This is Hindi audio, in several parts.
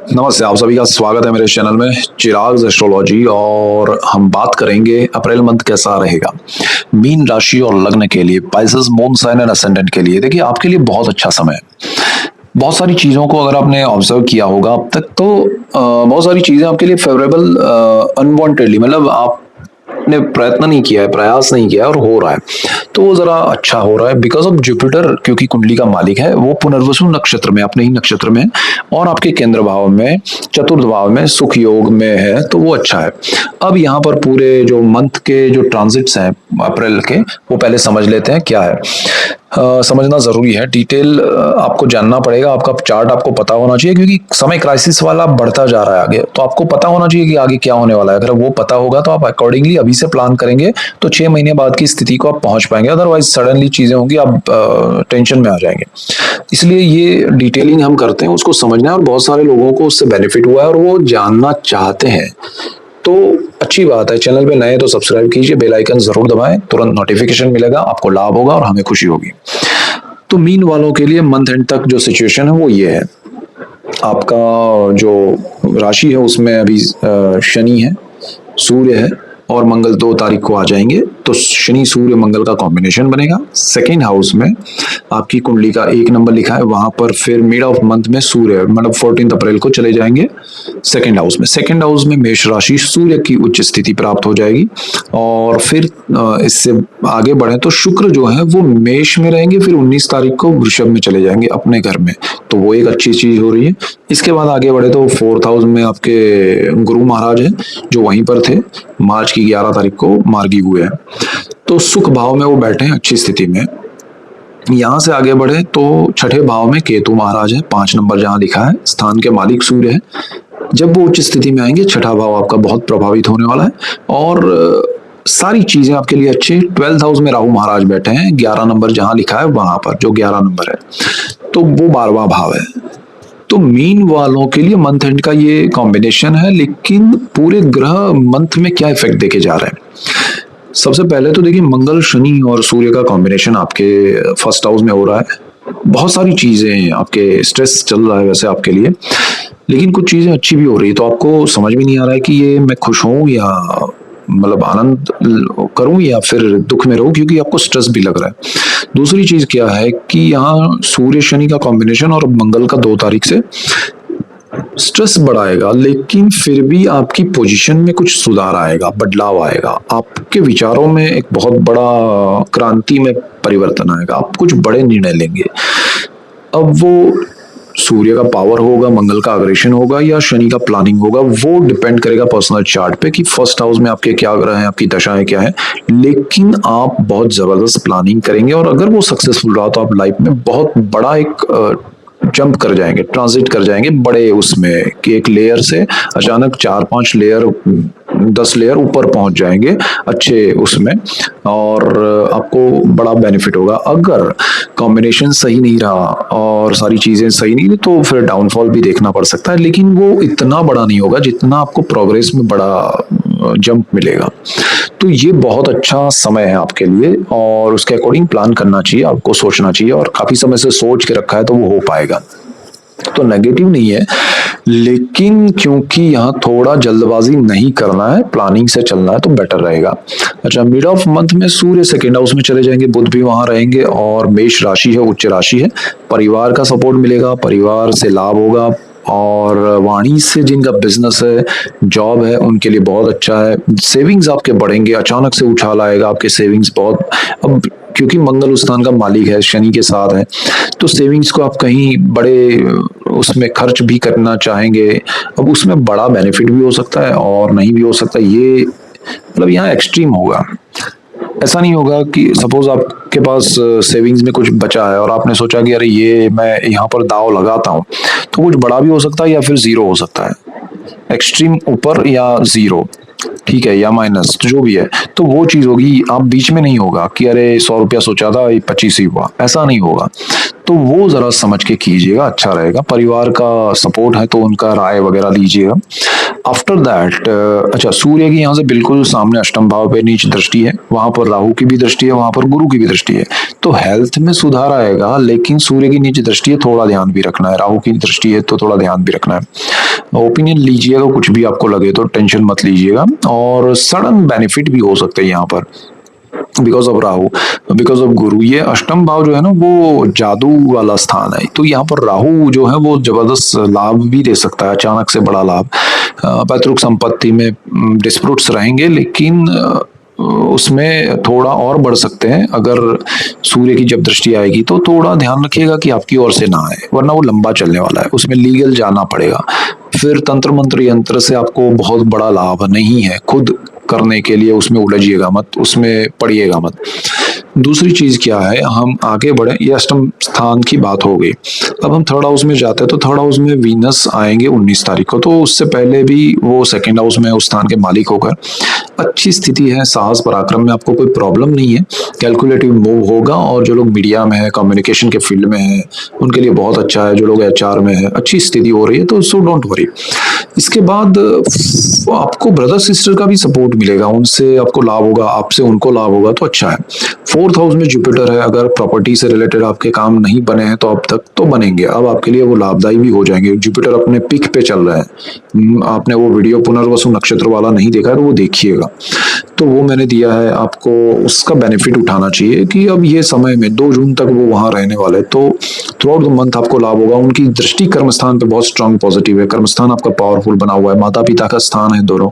नमस्ते, आप सभी का स्वागत है मेरे चैनल में चिराग एस्ट्रोलॉजी। और हम बात करेंगे अप्रैल मंथ कैसा रहेगा मीन राशि और लग्न के लिए, Pisces moon sign and ascendant के लिए। देखिए, आपके लिए बहुत अच्छा समय है। बहुत सारी चीजों को अगर आपने ऑब्जर्व किया होगा अब तक तो बहुत सारी चीजें आपके लिए फेवरेबल अनवांटेडली, मतलब आपने प्रयत्न नहीं किया है, प्रयास नहीं किया है और हो रहा है, तो वो जरा अच्छा हो रहा है बिकॉज ऑफ जुपिटर, क्योंकि कुंडली का मालिक है वो पुनर्वसु नक्षत्र में, अपने ही नक्षत्र में और आपके केंद्र भाव में, चतुर्थ भाव में सुख योग में है, तो वो अच्छा है। अब यहाँ पर पूरे जो मंथ के जो ट्रांजिट्स हैं अप्रैल के, वो पहले समझ लेते हैं क्या है। समझना जरूरी है, डिटेल आपको जानना पड़ेगा, आपका चार्ट आपको पता होना चाहिए, क्योंकि समय क्राइसिस वाला बढ़ता जा रहा है आगे, तो आपको पता होना चाहिए कि आगे क्या होने वाला है। अगर वो पता होगा तो आप अकॉर्डिंगली अभी से प्लान करेंगे तो 6 महीने बाद की स्थिति को आप पहुंच पाएंगे। अदरवाइज सडनली चीजें होंगी, आप टेंशन में आ जाएंगे। इसलिए ये डिटेलिंग हम करते हैं, उसको समझना है, और बहुत सारे लोगों को उससे बेनिफिट हुआ है और वो जानना चाहते हैं, तो अच्छी बात है। चैनल पे नए तो सब्सक्राइब कीजिए, बेल आइकन जरूर दबाएं, तुरंत नोटिफिकेशन मिलेगा, आपको लाभ होगा और हमें खुशी होगी। तो मीन वालों के लिए मंथ एंड तक जो सिचुएशन है वो ये है। आपका जो राशि है उसमें अभी शनि है, सूर्य है और मंगल 2 तारीख को आ जाएंगे, तो शनि सूर्य मंगल का कॉम्बिनेशन बनेगा। सेकेंड हाउस में आपकी कुंडली का 1 नंबर लिखा है, वहां पर फिर मिड ऑफ मंथ में सूर्य, मतलब 14 अप्रैल को चले जाएंगे सेकेंड हाउस में। सेकेंड हाउस में मेष राशि, सूर्य की उच्च स्थिति प्राप्त हो जाएगी। और फिर इससे आगे बढ़े तो शुक्र जो है वो मेष में रहेंगे, फिर 19 तारीख को वृषभ में चले जाएंगे अपने घर में, तो वो एक अच्छी चीज हो रही है। इसके बाद आगे बढ़े तो 4th हाउस में आपके गुरु महाराज हैं, जो वहीं पर थे, मार्च की 11 तारीख को मार्गी हुए हैं, तो सुख भाव में वो बैठे हैं अच्छी स्थिति में। यहां से आगे बढ़े तो छठे भाव में केतु महाराज है, 5 नंबर जहां लिखा है, स्थान के मालिक सूर्य है। जब वो उच्च स्थिति में आएंगे, छठा भाव आपका बहुत प्रभावित होने वाला है और सारी चीजें आपके लिए अच्छी। 12th हाउस में राहु महाराज बैठे हैं, 11 नंबर जहां लिखा है वहां पर, जो 11 नंबर है, तो वो 12वां भाव है। तो मीन वालों के लिए मंथ एंड का ये कॉम्बिनेशन है, लेकिन पूरे ग्रह मंथ में क्या इफेक्ट देके जा रहे हैं। सबसे पहले तो देखिए, मंगल शनि और सूर्य का कॉम्बिनेशन आपके फर्स्ट हाउस में हो रहा है। बहुत सारी चीजें आपके, स्ट्रेस चल रहा है वैसे आपके लिए, लेकिन कुछ चीजें अच्छी भी हो रही है, तो आपको समझ भी नहीं आ रहा है कि ये मैं खुश हूं या मतलब आनंद करूं या फिर दुख में रहूं, क्योंकि आपको स्ट्रेस भी लग रहा है। दूसरी चीज क्या है कि यहाँ सूर्य शनि का कॉम्बिनेशन और मंगल का 2 तारीख से स्ट्रेस बढ़ाएगा, लेकिन फिर भी आपकी पोजीशन में कुछ सुधार आएगा, बदलाव आएगा, आपके विचारों में एक बहुत बड़ा क्रांति में परिवर्तन आएगा, आप कुछ बड़े निर्णय लेंगे। अब वो सूर्य का पावर होगा, मंगल का अग्रेशन होगा या शनि का प्लानिंग होगा, वो डिपेंड करेगा पर्सनल चार्ट पे कि फर्स्ट हाउस में आपके क्या ग्रह हैं, आपकी दशाएं क्या है। लेकिन आप बहुत जबरदस्त प्लानिंग करेंगे और अगर वो सक्सेसफुल रहा तो आप लाइफ में बहुत बड़ा एक जंप कर जाएंगे, ट्रांजिट कर जाएंगे बड़े उसमें, कि एक लेयर से अचानक 4-5 लेयर, 10 लेयर ऊपर पहुंच जाएंगे अच्छे उसमें, और आपको बड़ा बेनिफिट होगा। अगर कॉम्बिनेशन सही नहीं रहा और सारी चीजें सही नहीं, तो फिर डाउनफॉल भी देखना पड़ सकता है, लेकिन वो इतना बड़ा नहीं होगा जितना आपको प्रोग्रेस में बड़ा जंप मिलेगा। तो ये बहुत अच्छा समय है आपके लिए और उसके अकॉर्डिंग प्लान करना चाहिए, आपको सोचना चाहिए, और काफी समय से सोच के रखा है तो वो हो पाएगा। तो नेगेटिव नहीं है, लेकिन क्योंकि यहाँ थोड़ा जल्दबाजी नहीं करना है, प्लानिंग से चलना है, तो बेटर रहेगा। अच्छा, मिड ऑफ मंथ में सूर्य सेकेंड हाउस में चले जाएंगे, बुध भी वहां रहेंगे, और मेष राशि है, उच्च राशि है, परिवार का सपोर्ट मिलेगा, परिवार से लाभ होगा, और वाणी से जिनका बिजनेस है, जॉब है, उनके लिए बहुत अच्छा है। सेविंग्स आपके बढ़ेंगे, अचानक से उछाल आएगा आपके सेविंग्स बहुत। अब क्योंकि मंगल उस स्थान का मालिक है, शनि के साथ है, तो सेविंग्स को आप कहीं बड़े उसमें खर्च भी करना चाहेंगे। अब उसमें बड़ा बेनिफिट भी हो सकता है और नहीं भी हो सकता, ये मतलब यहाँ एक्सट्रीम होगा। ऐसा नहीं होगा कि सपोज आपके पास सेविंग्स में कुछ बचा है और आपने सोचा कि अरे ये मैं यहाँ पर दाव लगाता हूँ, तो कुछ बड़ा भी हो सकता है या फिर जीरो हो सकता है, एक्सट्रीम ऊपर या जीरो, ठीक है, या माइनस, तो जो भी है, तो वो चीज होगी। आप बीच में नहीं होगा कि अरे 100 रुपया सोचा था 25 ही हुआ, ऐसा नहीं होगा। तो वो जरा समझ के कीजिएगा, अच्छा रहेगा। परिवार का सपोर्ट है तो उनका राय वगैरह लीजिएगा। आफ्टर दैट अच्छा, सूर्य की यहाँ से बिल्कुल सामने अष्टम भाव पे नीच दृष्टि है, वहां पर राहु की भी दृष्टि है, वहां पर गुरु की भी दृष्टि है। तो हेल्थ में सुधार आएगा, लेकिन सूर्य की नीच दृष्टि है, थोड़ा ध्यान भी रखना है। राहु की दृष्टि है तो थोड़ा ध्यान भी रखना है। ओपिनियन लीजिएगा, कुछ भी आपको लगे तो टेंशन मत लीजिएगा। और सडन बेनिफिट भी हो सकते हैं यहाँ पर, because of Rahu, because of गुरु। ये अष्टम भाव जो है ना वो जादू वाला स्थान है, तो यहाँ पर राहु जो है वो जबरदस्त लाभ भी दे सकता है, अचानक से बड़ा लाभ। पैतृक संपत्ति में डिस्प्यूट्स रहेंगे, लेकिन उसमें थोड़ा और बढ़ सकते हैं अगर सूर्य की जब दृष्टि आएगी। तो थोड़ा ध्यान रखिएगा कि आपकी ओर से ना आए, वरना वो लंबा चलने वाला है, उसमें लीगल जाना पड़ेगा। फिर तंत्र मंत्र यंत्र से आपको बहुत बड़ा लाभ नहीं है, खुद करने के लिए उसमें उलझिएगा मत, उसमें पड़िएगा मत। दूसरी चीज क्या है, हम आगे बढ़े, ये अष्टम स्थान की बात हो गई। अब हम थर्ड हाउस में जाते हैं, तो थर्ड हाउस में वीनस आएंगे 19 तारीख को, तो उससे पहले भी वो सेकंड हाउस में उस स्थान के मालिक होकर अच्छी स्थिति है। साहस पराक्रम में आपको कोई प्रॉब्लम नहीं है, कैलकुलेटिव मूव होगा। और जो लोग मीडिया में है, कम्युनिकेशन के फील्ड में है, उनके लिए बहुत अच्छा है। जो लोग एचआर में है, अच्छी स्थिति हो रही है, तो सो डोंट वरी। इसके बाद आपको ब्रदर सिस्टर का भी सपोर्ट मिलेगा, उनसे आपको लाभ होगा, आपसे उनको लाभ होगा, तो अच्छा है। फोर्थ हाउस में जुपिटर है, अगर प्रॉपर्टी से रिलेटेड आपके काम नहीं बने हैं तो अब तक तो बनेंगे, अब आपके लिए वो लाभदायी भी हो जाएंगे। जुपिटर अपने पीक पे चल रहा है। आपने वो वीडियो पुनर्वसु नक्षत्र वाला नहीं देखा है तो वो देखिएगा, तो वो मैंने दिया है आपको, उसका बेनिफिट उठाना चाहिए कि अब ये समय में 2 जून तक वो वहां रहने वाले, तो थ्रू आउट द मंथ आपको लाभ होगा। उनकी दृष्टि कर्मस्थान पे बहुत स्ट्रांग पॉजिटिव है, कर्मस्थान आपका पावरफुल बना हुआ है, माता पिता का स्थान है दोनों।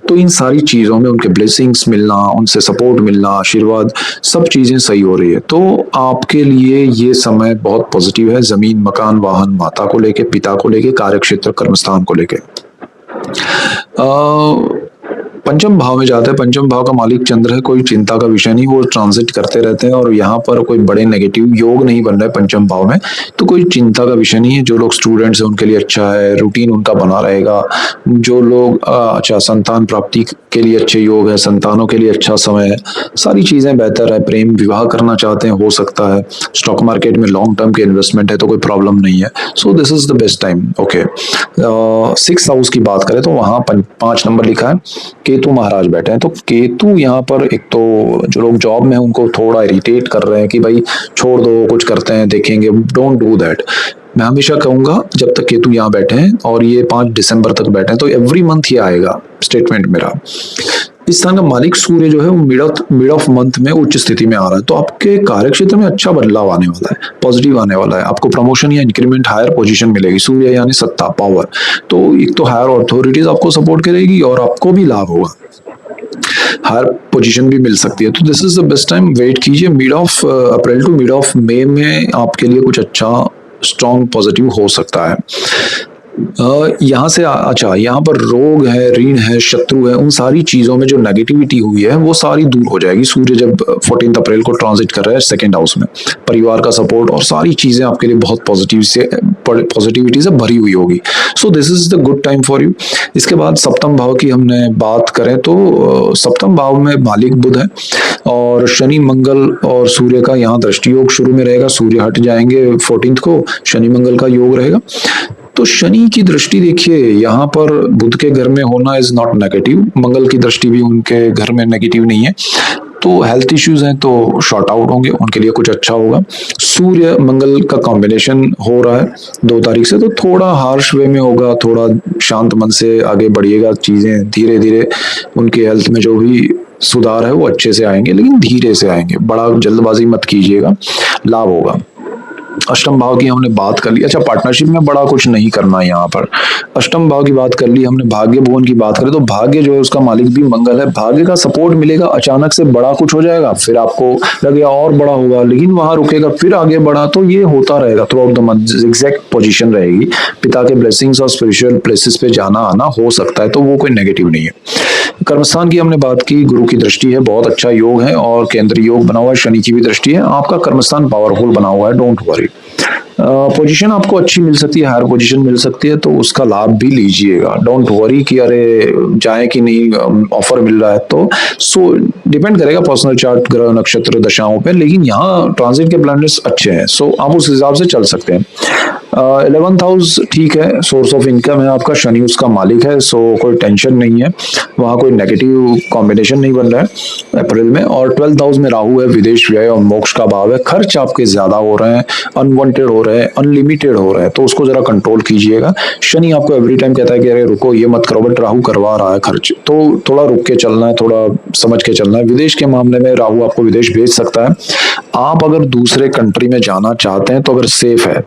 तो इन सारी चीजों में उनके ब्लेसिंग्स मिलना, उनसे सपोर्ट मिलना, आशीर्वाद, सब चीजें सही हो रही है। तो आपके लिए ये समय बहुत पॉजिटिव है, जमीन, मकान, वाहन, माता को लेके, पिता को लेके, कार्यक्षेत्र, कर्मस्थान को लेके। पंचम भाव में जाते हैं, पंचम भाव का मालिक चंद्र है, कोई चिंता का विषय नहीं, वो ट्रांजिट करते रहते हैं और यहाँ पर कोई बड़े नेगेटिव योग नहीं बन रहा है पंचम भाव में, तो कोई चिंता का विषय नहीं है। जो लोग स्टूडेंट्स हैं उनके लिए अच्छा है, रूटीन उनका बना रहेगा। जो लोग अच्छा, संतान प्राप्ति के लिए अच्छे योग है, संतानों के लिए अच्छा समय है, सारी चीजें बेहतर है। प्रेम विवाह करना चाहते हैं, हो सकता है। स्टॉक मार्केट में लॉन्ग टर्म के इन्वेस्टमेंट है तो कोई प्रॉब्लम नहीं है। So this is the best time. Okay, 6th house की बात करें तो वहां 5 नंबर लिखा है, केतु महाराज बैठे हैं। तो केतु यहाँ पर, एक तो जो लोग जॉब में हैं उनको थोड़ा इरिटेट कर रहे हैं कि भाई छोड़ दो, कुछ करते हैं देखेंगे, डोंट डू दैट। मैं हमेशा कहूंगा जब तक केतु यहाँ बैठे हैं, और ये 5 दिसंबर तक बैठे हैं, तो एवरी मंथ ही आएगा स्टेटमेंट मेरा। इस स्थान का मालिक सूर्य जो है वो मिड ऑफ मंथ में उच्च स्थिति में आ रहा है, तो आपके कार्यक्षेत्र में अच्छा बदलाव आने वाला है, पॉजिटिव आने वाला है। आपको प्रमोशन या इंक्रीमेंट, हायर पोजीशन मिलेगी। सूर्य यानी सत्ता, पावर, तो एक तो हायर अथॉरिटीज आपको सपोर्ट करेगी और आपको भी लाभ होगा, हायर पोजीशन भी मिल सकती है। तो this is the best time, wait कीजिए। Mid of April to mid of May में आपके लिए कुछ अच्छा स्ट्रॉन्ग पॉजिटिव हो सकता है। यहाँ से अच्छा, यहाँ पर रोग है, ऋण है, शत्रु है, उन सारी चीजों में जो नेगेटिविटी हुई है वो सारी दूर हो जाएगी। सूर्य जब 14 अप्रैल को ट्रांजिट कर रहा है सेकंड हाउस में, परिवार का सपोर्ट और सारी चीजें आपके लिए बहुत पॉजिटिविटी से भरी हुई होगी। So this is the good time for you. इसके बाद सप्तम भाव की हमने बात करें तो सप्तम भाव में मालिक बुध है और शनि, मंगल और सूर्य का यहाँ दृष्टि योग शुरू में रहेगा। सूर्य हट जाएंगे 14 को, शनि मंगल का योग रहेगा। तो शनि की दृष्टि देखिए, यहाँ पर बुध के घर में होना इज नॉट नेगेटिव, मंगल की दृष्टि भी उनके घर में नेगेटिव नहीं है। तो हेल्थ इश्यूज हैं तो शॉर्ट आउट होंगे, उनके लिए कुछ अच्छा होगा। सूर्य मंगल का कॉम्बिनेशन हो रहा है 2 तारीख से, तो थोड़ा हार्श वे में होगा, थोड़ा शांत मन से आगे बढ़िएगा। चीजें धीरे धीरे, उनके हेल्थ में जो भी सुधार है वो अच्छे से आएंगे, लेकिन धीरे से आएंगे, बड़ा जल्दबाजी मत कीजिएगा, लाभ होगा। अष्टम भाव की हमने बात कर ली। अच्छा, पार्टनरशिप में बड़ा कुछ नहीं करना है यहाँ पर। अष्टम भाव की बात कर ली हमने। भाग्य भुवन की बात करें तो भाग्य जो है उसका मालिक भी मंगल है। भाग्य का सपोर्ट मिलेगा, अचानक से बड़ा कुछ हो जाएगा, फिर आपको लगेगा और बड़ा होगा, लेकिन वहां रुकेगा, फिर आगे बढ़ा। तो ये होता रहेगा through out the month, exact position रहेगी। पिता के ब्लेसिंग्स और स्पिरिचुअल प्लेसेस पे जाना आना हो सकता है, तो वो कोई नेगेटिव नहीं है। कर्मस्थान की हमने बात की, गुरु की दृष्टि है, बहुत अच्छा योग है और केंद्रीय योग बना हुआ है। शनि की भी दृष्टि है, आपका कर्मस्थान पावरफुल बना हुआ है, डोंट वरी। पोजीशन आपको अच्छी मिल सकती है, हायर पोजीशन मिल सकती है, तो उसका लाभ भी लीजिएगा। डोंट वरी कि अरे जाए कि नहीं, ऑफर मिल रहा है तो। सो डिपेंड करेगा पर्सनल चार्ट, ग्रह नक्षत्र दशाओं पे, लेकिन यहाँ ट्रांजिट के प्लैनेट्स अच्छे हैं, सो आप उस हिसाब से चल सकते हैं। 11th हाउस ठीक है, सोर्स ऑफ इनकम है आपका, शनि उसका मालिक है, सो कोई टेंशन नहीं है, वहाँ कोई नेगेटिव कॉम्बिनेशन नहीं बन रहा है अप्रैल में। और 12th हाउस में राहु है, विदेश व्यय और मोक्ष का भाव है, खर्च आपके ज्यादा हो रहे हैं, अनवांटेड हो रहे हैं, अनलिमिटेड हो रहे हैं, तो उसको जरा कंट्रोल कीजिएगा। शनि आपको एवरी टाइम कहता है कि अरे रुको ये मत करो, बट राहु करवा रहा है खर्च, तो थोड़ा रुक के चलना है, थोड़ा समझ के चलना है। विदेश के मामले में राहु आपको विदेश भेज सकता है। आप अगर दूसरे कंट्री में जाना चाहते हैं तो अगर सेफ है,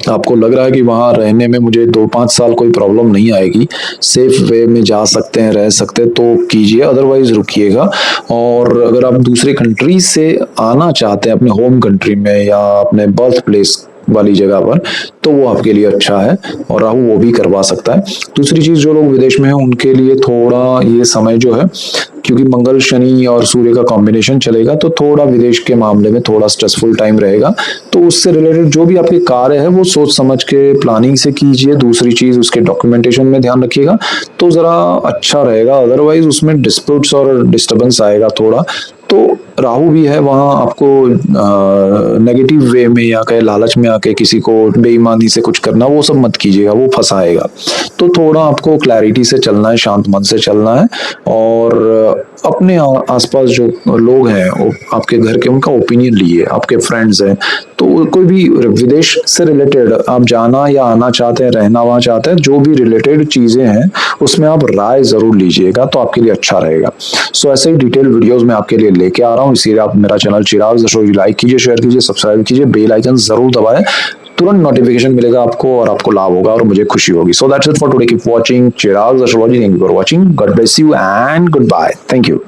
आपको लग रहा है कि वहां रहने में मुझे 2-5 साल कोई प्रॉब्लम नहीं आएगी, सेफ वे में जा सकते हैं, रह सकते हैं, तो कीजिए, अदरवाइज रुकिएगा। और अगर आप दूसरे कंट्री से आना चाहते हैं अपने होम कंट्री में या अपने बर्थ प्लेस वाली जगह पर, तो वो आपके लिए अच्छा है, और राहु वो भी करवा सकता है। दूसरी चीज, जो लोग विदेश में हैं उनके लिए थोड़ा ये समय जो है, क्योंकि मंगल शनि और सूर्य का कॉम्बिनेशन चलेगा, तो थोड़ा विदेश के मामले में थोड़ा स्ट्रेसफुल टाइम रहेगा। तो उससे रिलेटेड जो भी आपके कार्य है वो सोच समझ के प्लानिंग से कीजिए। दूसरी चीज, उसके डॉक्यूमेंटेशन में ध्यान रखिएगा तो जरा अच्छा रहेगा, अदरवाइज उसमें डिस्प्यूट्स और डिस्टर्बेंस आएगा थोड़ा। तो राहु भी है वहाँ, आपको नेगेटिव वे में या कहे लालच में आके किसी को बेईमानी से कुछ करना, वो सब मत कीजिएगा, वो फंसाएगा। तो थोड़ा आपको क्लैरिटी से चलना है, शांत मन से चलना है, और अपने आसपास जो लोग हैं वो आपके घर के, उनका ओपिनियन लिए, आपके फ्रेंड्स हैं, तो कोई भी विदेश से रिलेटेड आप जाना या आना चाहते हैं, रहना वहां चाहते हैं, जो भी रिलेटेड चीजें हैं उसमें आप राय जरूर लीजिएगा, तो आपके लिए अच्छा रहेगा। सो ऐसे ही डिटेल वीडियोस मैं आपके लिए लेके आ रहा हूँ, इसीलिए आप मेरा चैनल चिराग एस्ट्रोलॉजी लाइक कीजिए, शेयर कीजिए, सब्सक्राइब कीजिए, बेल आइकन जरूर दबाएं, तुरंत नोटिफिकेशन मिलेगा आपको और आपको लाभ होगा और मुझे खुशी होगी। So that's it for today, keep watching Chirag astrology, thank you for watching, God bless you and goodbye, thank you.